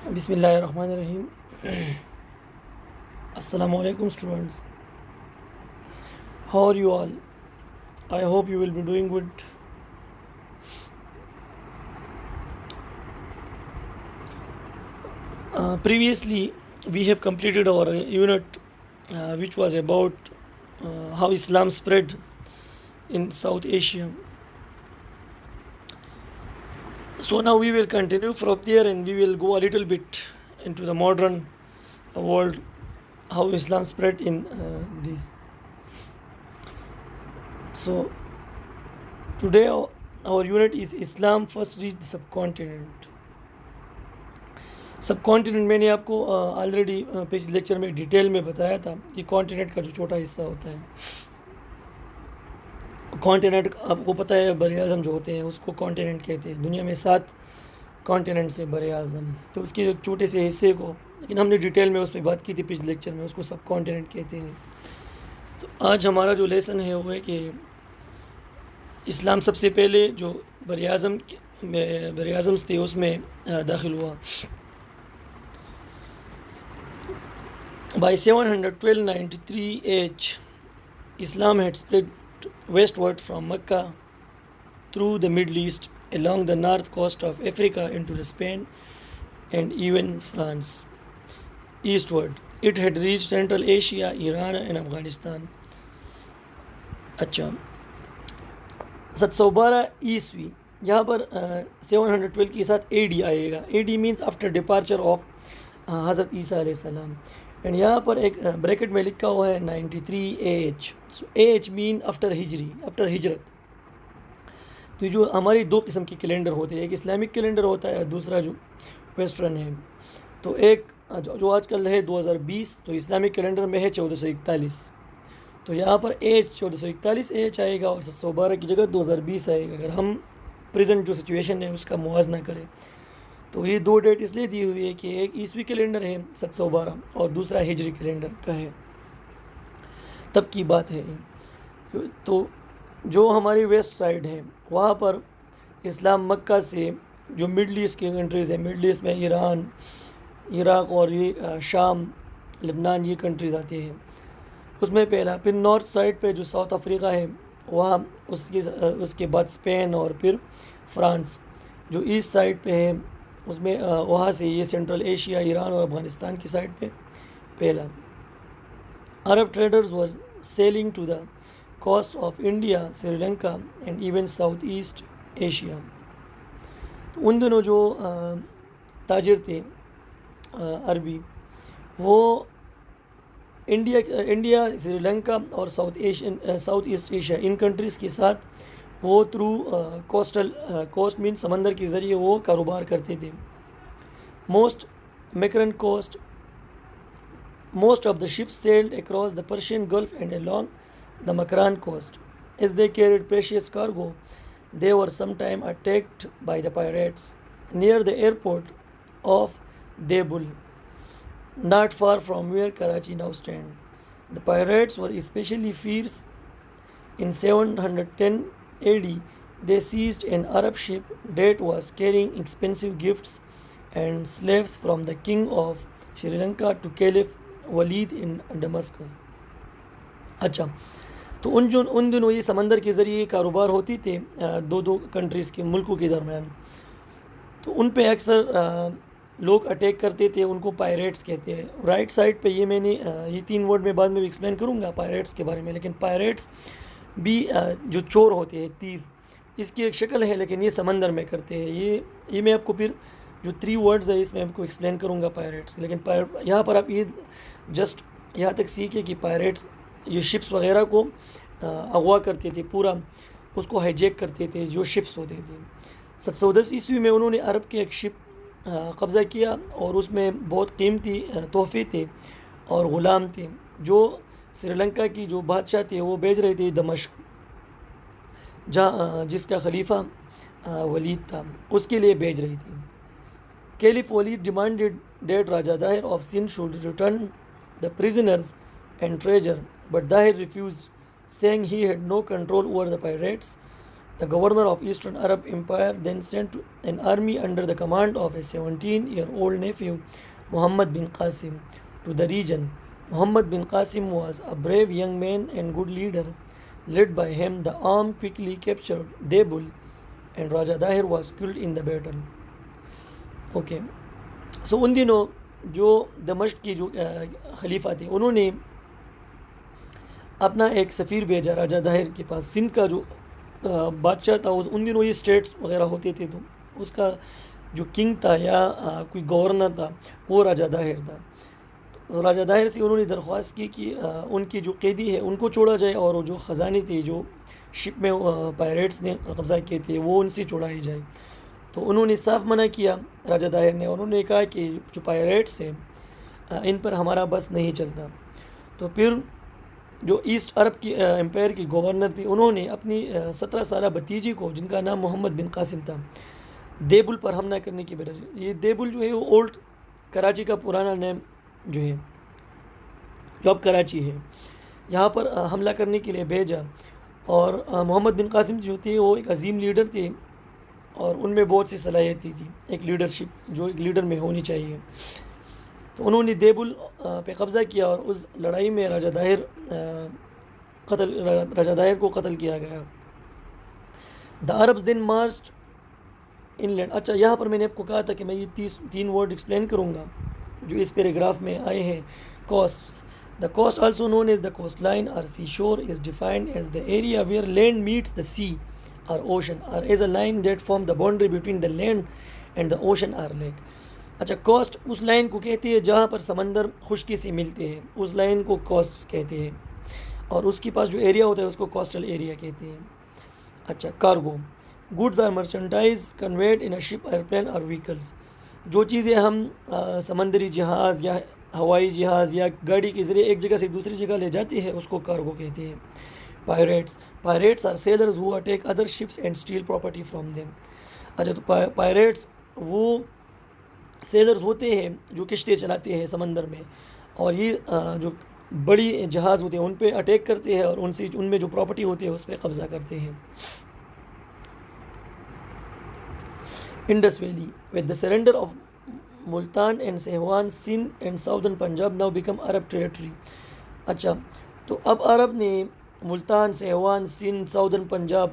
بسم اللہ الرحمن الرحیم. السلام علیکم students. How are you all? I hope you will be doing good. Previously we have completed our unit which was about how Islam spread in South Asia. So now we will continue from there and we will go a little bit into the modern world, how Islam spread in these. So today our unit is Islam first reached the subcontinent. Sub continent میں نے آپ کو already پچھلے lecture میں detail میں بتایا تھا کہ کانٹیننٹ کا جو چھوٹا حصہ ہوتا ہے. کانٹیننٹ آپ کو پتہ ہے بر اعظم جو ہوتے ہیں اس کو کانٹیننٹ کہتے ہیں. دنیا میں 7 کانٹیننٹ سے بر اعظم, تو اس کے ایک چھوٹے سے حصے کو, لیکن ہم نے ڈیٹیل میں اس پہ بات کی تھی پچھلے لیکچر میں, اس کو سب کانٹیننٹ کہتے ہیں. تو آج ہمارا جو لیسن ہے وہ ہے کہ اسلام سب سے پہلے جو بر اعظم تھے اس میں داخل ہوا. By 712-93 AH, Islam had spread westward from Mecca through the Middle East, along the north coast of Africa into Spain and even France. Eastward, it had reached Central Asia, Iran and Afghanistan. اچھا 712 عیسوی, یہاں پر 712 کے ساتھ A D آئے گا. A D means after departure of حضرت عیسیٰ علیہ السلام. اینڈ یہاں پر ایک بریکٹ میں لکھا ہوا ہے 93 AH. سو AH مین آفٹر ہجرت. تو جو ہماری 2 قسم کے کیلنڈر ہوتے ہیں, ایک اسلامک کیلنڈر ہوتا ہے اور دوسرا جو ویسٹرن ہے. تو ایک جو آج کل ہے 2020, تو اسلامک کیلنڈر میں ہے 1441. تو یہاں پر AH 1441 AH آئے گا اور 712 کی جگہ 2020 آئے گا, اگر ہم پریزنٹ جو سچویشن ہے اس کا موازنہ کریں. تو یہ 2 ڈیٹ اس لیے دی ہوئی ہے کہ ایک عیسوی کیلنڈر ہے 712 اور دوسرا ہجری کیلنڈر کا ہے. تب کی بات ہے. تو جو ہماری ویسٹ سائڈ ہے وہاں پر اسلام مکہ سے جو مڈل ایسٹ کی کنٹریز ہیں, مڈل ایسٹ میں ایران, عراق اور یہ شام, لبنان, یہ کنٹریز آتے ہیں, اس میں پہلا. پھر نارتھ سائڈ پہ جو ساؤتھ افریقہ ہے وہاں اس کے بعد اسپین اور پھر فرانس. جو ایسٹ سائڈ پہ ہے اس میں وہاں سے یہ سینٹرل ایشیا, ایران اور افغانستان کی سائڈ پہ پہلا. Arab traders were sailing to the coast of India, Sri Lanka and even South East Asia. تو ان دنوں جو تاجر تھے عربی, وہ انڈیا, سری لنکا اور ساؤتھ ایسٹ ایشیا, ان کنٹریز کے ساتھ وہ تھرو کوسٹ مین سمندر کے ذریعے وہ کاروبار کرتے تھے. Most of the ships sailed across the Persian Gulf and along the Makran coast. As they carried precious cargo, they were sometimes attacked by the pirates near the airport of Debul, not far from where Karachi now stands. The pirates were especially fierce. In 710 AD, they seized an Arab ship that was carrying expensive gifts and slaves from the king of Sri Lanka to Caliph Walid in Damascus. اچھا, تو ان دنوں یہ سمندر کے ذریعے کاروبار ہوتی تھے 2 کنٹریز کے ملکوں کے درمیان. تو ان پہ اکثر لوگ اٹیک کرتے تھے, ان کو پائریٹس کہتے ہیں. رائٹ سائڈ پہ یہ میں نے یہ 3 ورڈ میں بعد میں بھی ایکسپلین کروں گا پائریٹس کے بارے میں, لیکن پائریٹس بھی جو چور ہوتے ہیں, تیز, اس کی ایک شکل ہے, لیکن یہ سمندر میں کرتے ہیں. یہ میں آپ کو پھر جو 3 ورڈز ہے اس میں آپ کو ایکسپلین کروں گا پائریٹس. لیکن یہاں پر آپ یہ جسٹ یہاں تک سیکھیں کہ پائریٹس یہ شپس وغیرہ کو اغوا کرتے تھے, پورا اس کو ہائیجیک کرتے تھے جو شپس ہوتے تھے. 710 عیسوی میں انہوں نے عرب کے ایک شپ قبضہ کیا اور اس میں بہت قیمتی تحفے تھے اور غلام تھے جو سری لنکا کی جو بادشاہ تھے وہ بھیج رہے تھے دمشق, جس کا خلیفہ ولید تھا, اس کے لیے بھیج رہی تھی. Caliph Walid demanded that Raja Dahir of Sindh should return the prisoners and treasure, but Dahir refused, saying he had no control over the pirates The governor of Eastern Arab Empire then sent an army under the command of a 17-year-old nephew, Muhammad bin Qasim, to the region. Muhammad bin Qasim was a brave young man and good leader. Led by him, the army quickly captured Debul, and Raja Dahir was killed in the battle. Okay. So ان دنوں جو دمشق کی جو خلیفہ تھے انہوں نے اپنا ایک سفیر بھیجا راجہ داہر کے پاس. سندھ کا جو بادشاہ تھا ان دنوں یہ اسٹیٹس وغیرہ ہوتے تھے تو اس کا جو کنگ تھا یا کوئی گورنر تھا وہ راجہ داہر تھا. تو راجہ داہر سے انہوں نے درخواست کی کہ ان کی جو قیدی ہے ان کو چھوڑا جائے اور جو خزانے تھے جو شپ میں پائریٹس نے قبضہ کیے تھے وہ ان سے چھڑائے جائے. تو انہوں نے صاف منع کیا راجہ داہر نے. انہوں نے کہا کہ جو پائریٹس ہیں ان پر ہمارا بس نہیں چلتا. تو پھر جو ایسٹ عرب کی امپائر کی گورنر تھی انہوں نے اپنی 17 سالہ بھتیجی کو جن کا نام محمد بن قاسم تھا دیبل پر حملہ کرنے کی وجہ. یہ دیبل جو ہے وہ اولڈ کراچی کا پرانا نیم جو ہے جو اب کراچی ہے یہاں پر حملہ کرنے کے لیے بھیجا. اور محمد بن قاسم جو تھے وہ ایک عظیم لیڈر تھے اور ان میں بہت سی صلاحیتیں تھی ایک لیڈرشپ جو ایک لیڈر میں ہونی چاہیے. تو انہوں نے دیبل پہ قبضہ کیا اور اس لڑائی میں راجہ داہر کو قتل کیا گیا. دا عربز دین مارچ ان لینڈ. اچھا یہاں پر میں نے آپ کو کہا تھا کہ میں یہ 3 ورڈ ایکسپلین کروں گا جو اس پیراگراف میں آئے ہیں. Costs. The coast, also known as the coastline or seashore, is defined as the area where land meets the sea or ocean, or as a line that forms the boundary between the land and the ocean or lake. اچھا cost اس line کو کہتے ہیں جہاں پر سمندر خشکی سے ملتے ہیں اس لائن کو کوسٹس کہتے ہیں اور اس کے پاس جو ایریا ہوتا ہے اس کو کوسٹل ایریا کہتے ہیں. اچھا cargo. Goods are merchandise conveyed in a ship airplane اور وہیکلس. جو چیزیں ہم سمندری جہاز یا ہوائی جہاز یا گاڑی کے ذریعے ایک جگہ سے دوسری جگہ لے جاتے ہیں اس کو کارگو کہتے ہیں. Pirates are sailors who take other ships and steal property from them. اچھا تو پائریٹس وہ سیلرز ہوتے ہیں جو کشتیں چلاتے ہیں سمندر میں اور یہ جو بڑی جہاز ہوتے ہیں ان پہ اٹیک کرتے ہیں اور ان میں جو پراپرٹی ہوتی ہے اس پہ قبضہ کرتے ہیں. Indus valley. with the surrender of Multan and Sehwan Sindh and southern Punjab now become Arab territory. اچھا تو اب عرب نے ملتان سہوان سندھ ساؤدرن پنجاب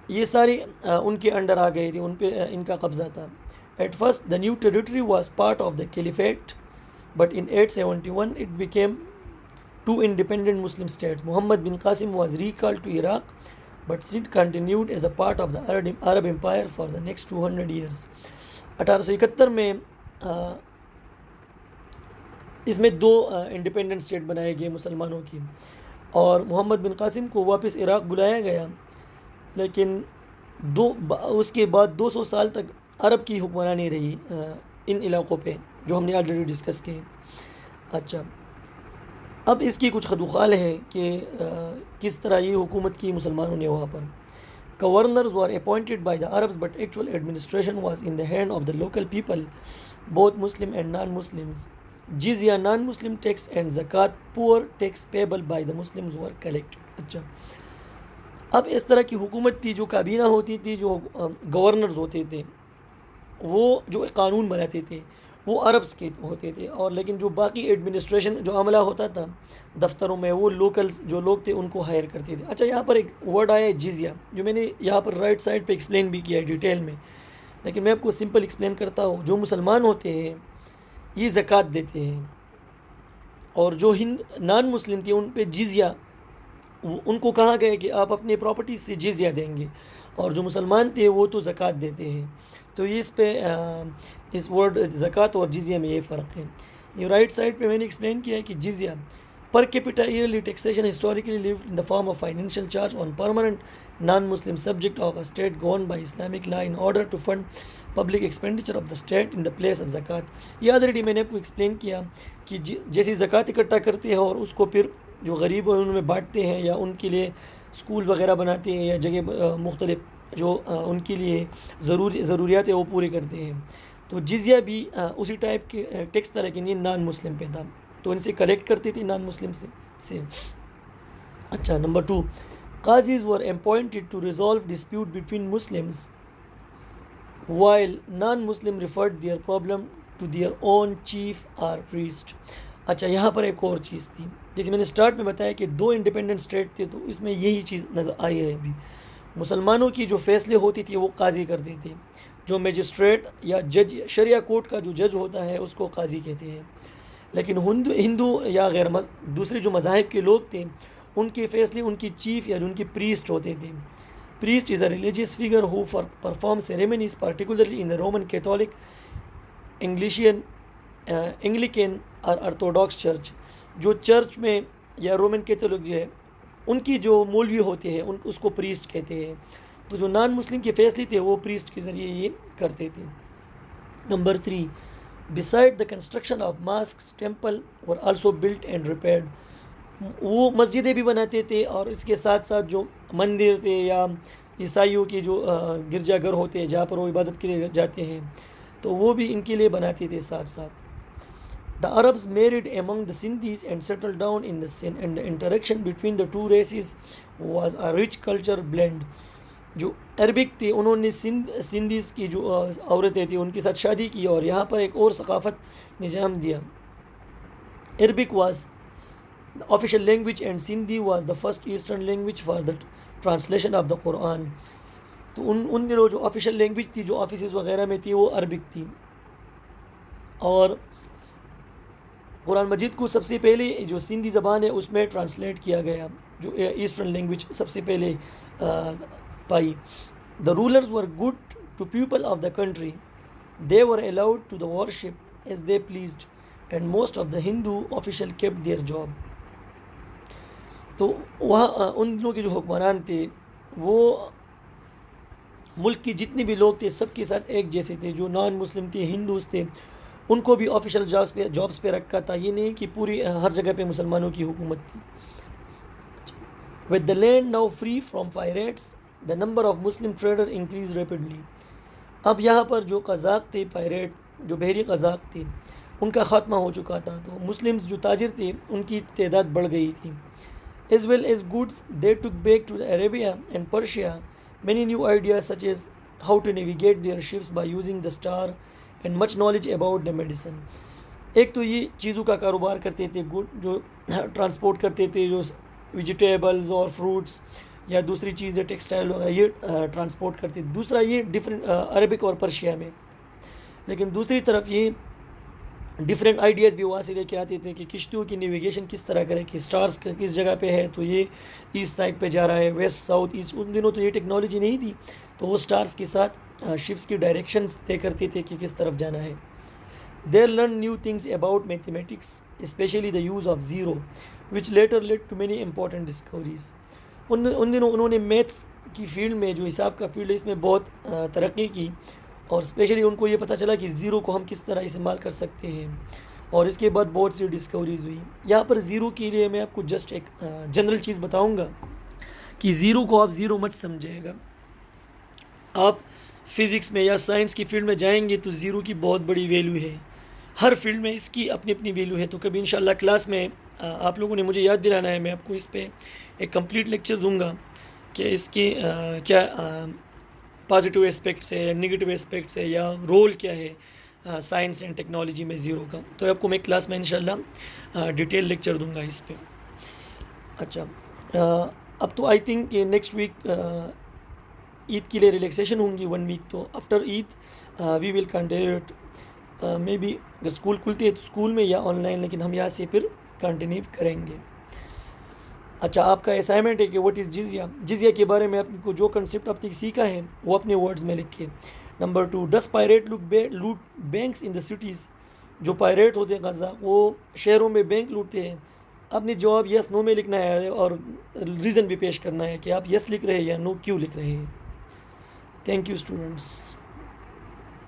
یہ ساری ان کے انڈر آ گئے تھے ان پہ ان کا قبضہ تھا. At first, the new territory was part of the Caliphate, but in 871 it became 2 independent Muslim states. Muhammad bin Qasim was recalled to Iraq, but Sindh continued as a part of the Arab Empire for the next 200 years. 1871 میں اس میں 2 independent state بنائے گئے مسلمانوں کی اور محمد بن قاسم کو واپس عراق بلایا گیا لیکن اس کے بعد 200 سال تک عرب کی حکمرانی رہی ان علاقوں پہ جو ہم نے آلریڈی ڈسکس کی. اچھا اب اس کی کچھ خدوخال ہے کہ کس طرح یہ حکومت کی مسلمانوں نے وہاں پر. Governors were appointed by the Arabs but actual administration was in the hand of the local people, both Muslim and non-Muslims. Jizya, non-Muslim tax and zakat, poor tax payable by the Muslims were collected. اچھا اب اس طرح کی حکومت تھی جو کابینہ ہوتی تھی جو گورنرز ہوتے تھے وہ جو قانون بناتے تھے وہ عربس کے ہوتے تھے اور لیکن جو باقی ایڈمنسٹریشن جو عملہ ہوتا تھا دفتروں میں وہ لوکلز جو لوگ تھے ان کو ہائر کرتے تھے. اچھا یہاں پر ایک ورڈ آیا ہے جزیہ جو میں نے یہاں پر رائٹ سائڈ پہ ایکسپلین بھی کیا ہے ڈیٹیل میں لیکن میں آپ کو سمپل ایکسپلین کرتا ہوں. جو مسلمان ہوتے ہیں یہ زکوٰۃ دیتے ہیں اور جو نان مسلم تھے ان پہ جزیہ ان کو کہا گیا کہ آپ اپنے پراپرٹیز سے جزیہ دیں گے اور جو مسلمان تھے وہ تو زکوٰۃ دیتے ہیں. تو یہ اس پہ اس ورڈ زکوٰۃ اور جزیہ میں یہ فرق ہے. یہ رائٹ سائڈ پہ میں نے ایکسپلین کیا ہے کہ جزیہ per capita yearly taxation historically levied in the form of financial charge on permanent non Muslim subjects of a state govern by Islamic law in order to fund public expenditure of the state in the place of zakat. یہ already میں نے آپ کو explain کیا کہ جیسی زکوٰۃ اکٹھا کرتے ہیں اور اس کو پھر جو غریب ہیں ان میں بانٹتے ہیں یا ان کے لیے اسکول وغیرہ بناتے ہیں یا جگہ مختلف جو ان کے لیے ضروریات ہیں وہ پورے کرتے ہیں. تو جزیہ بھی اسی ٹائپ کے ٹیکس تھا لیکن یہ نان مسلم پہ تھا تو ان سے کلیکٹ کرتے تھے نان مسلم سے. اچھا number 2 Qazis were appointed to resolve dispute between Muslims, while non-Muslim referred their problem to their own chief or priest. اچھا یہاں پر ایک اور چیز تھی، جیسے میں نے اسٹارٹ میں بتایا کہ 2 انڈیپینڈنٹ اسٹیٹ تھے، تو اس میں یہی چیز نظر آئی ہے ابھی. مسلمانوں کی جو فیصلے ہوتی تھی وہ قاضی کرتے تھے، جو میجسٹریٹ یا جج شریعہ کورٹ کا جو جج ہوتا ہے اس کو قاضی کہتے ہیں. لیکن ہندو یا دوسرے جو مذاہب کے لوگ تھے ان کے فیصلے ان کی چیف یا ان کی پریسٹ ہوتے تھے. Priest is a religious figure who perform ceremonies particularly in the Roman Catholic Anglican اور آرتھوڈاکس چرچ. جو چرچ میں یا رومن کیتھولک جو ہے ان کی جو مولوی ہوتے ہیں اس کو پریسٹ کہتے ہیں. تو جو نان مسلم کے فیصلے تھے وہ پریسٹ کے ذریعے یہ کرتے تھے. Number 3, beside the construction of mosques, temple were also built and repaired. وہ مسجدیں بھی بناتے تھے اور اس کے ساتھ ساتھ جو مندر تھے یا عیسائیوں کے جو گرجا گھر ہوتے ہیں جہاں پر وہ عبادت کے لیے جاتے ہیں تو وہ بھی ان کے لیے بناتے تھے ساتھ ساتھ. The Arabs married among the Sindhis and settled down in the Sindh, and the interaction between the two races was a rich culture blend. جو عربک تھے انہوں نے سندھیز کی جو عورتیں تھیں ان کے ساتھ شادی کی اور یہاں پر ایک اور ثقافت نظام دیا. Arabic was the official language and Sindhi was the first Eastern language for the translation of the Quran. تو ان دنوں جو آفیشیل لینگویج تھی جو آفیسز وغیرہ میں تھی وہ عربک تھی، اور قرآن مجید کو سب سے پہلے جو سندھی زبان ہے اس میں ٹرانسلیٹ کیا گیا، جو ایسٹرن لینگویج سب سے پہلے پائی. The rulers were good to people of the country. They were allowed to the worship as they pleased, and most of the Hindu officials kept their job. تو وہاں ان دنوں کے جو حکمران تھے وہ ملک کے جتنے بھی لوگ تھے سب کے ساتھ ایک جیسے تھے. جو نان مسلم تھے، ہندوز تھے، ان کو بھی آفیشیل جابس پہ رکھا تھا. یہ نہیں کہ پوری ہر جگہ پہ مسلمانوں کی حکومت تھی. With the land now free from pirates, the number of Muslim traders increased rapidly. اب یہاں پر جو قزاق تھے، پائریٹ جو بحری قزاق تھے، ان کا خاتمہ ہو چکا تھا، تو مسلمز جو تاجر تھے ان کی تعداد بڑھ گئی تھی. As well as goods they took back to Arabia and Persia many new ideas such as how to navigate their ships by using the star and much knowledge about the medicine. ایک تو یہ چیزوں کا کاروبار کرتے تھے، جو transport کرتے تھے، جو ویجیٹیبلز اور فروٹس یا دوسری چیزیں ٹیکسٹائل وغیرہ یہ ٹرانسپورٹ کرتے تھے. دوسرا یہ ڈفرینٹ عربک اور پرشیا میں. لیکن دوسری طرف یہ ڈفرینٹ آئیڈیاز بھی وہاں سے لے کے آتے تھے کہ کشتیوں کی نیویگیشن کس طرح کریں، کہ سٹارز کس جگہ پہ ہے تو یہ ایسٹ سائڈ پہ جا رہا ہے، ویسٹ ساؤتھ ایسٹ. ان دنوں تو یہ ٹیکنالوجی نہیں تھی، تو وہ سٹارز کے ساتھ شپس کی ڈائریکشنز طے کرتے تھے کہ کس طرف جانا ہے. They learned new things about mathematics, especially the use of zero, which later led to many important discoveries. ان دنوں انہوں نے میتھس کی فیلڈ میں، جو حساب کا فیلڈ ہے، اس میں بہت ترقی کی، اور اسپیشلی ان کو یہ پتہ چلا کہ زیرو کو ہم کس طرح استعمال کر سکتے ہیں، اور اس کے بعد بہت سی ڈسکوریز ہوئی. یہاں پر زیرو کے لیے میں آپ کو جسٹ ایک جنرل چیز بتاؤں گا کہ زیرو کو آپ زیرو مت سمجھے گا. آپ فزکس میں یا سائنس کی فیلڈ میں جائیں گے تو زیرو کی بہت بڑی ویلیو ہے. ہر فیلڈ میں اس کی اپنی اپنی ویلیو ہے. تو کبھی انشاءاللہ کلاس میں آپ لوگوں نے مجھے یاد دلانا ہے، میں آپ کو اس پہ ایک کمپلیٹ لیکچر دوں گا کہ اس کی کیا پازیٹیو اسپیکٹس ہے یا نگیٹیو اسپیکٹس ہے، یا رول کیا ہے سائنس اینڈ ٹیکنالوجی میں زیرو کا. تو آپ کو میں کلاس میں انشاءاللہ ڈیٹیل لیکچر دوں گا اس پہ. اچھا اب تو آئی تھنک کہ نیکسٹ ویک عید کے لیے ریلیکسیشن ہوں گی 1 ویک. تو after Eid we will continue maybe اگر اسکول کھلتی ہے تو اسکول میں یا آن لائن، لیکن ہم یہاں سے پھر کنٹینیو کریں گے. اچھا آپ کا اسائنمنٹ ہے کہ واٹ از جزیہ کے بارے میں آپ کو جو کنسیپٹ آپ نے سیکھا ہے وہ اپنے ورڈز میں لکھیں. نمبر 2, ڈس پائریٹ لوٹ بینکس ان دا سٹیز. جو پائریٹ ہوتے ہیں غزہ وہ شہروں میں بینک لوٹتے ہیں. آپ نے جواب یس نو میں لکھنا ہے اور ریزن بھی پیش کرنا ہے کہ آپ یس لکھ رہے ہیں یا نو کیوں لکھ رہے ہیں. Thank you students.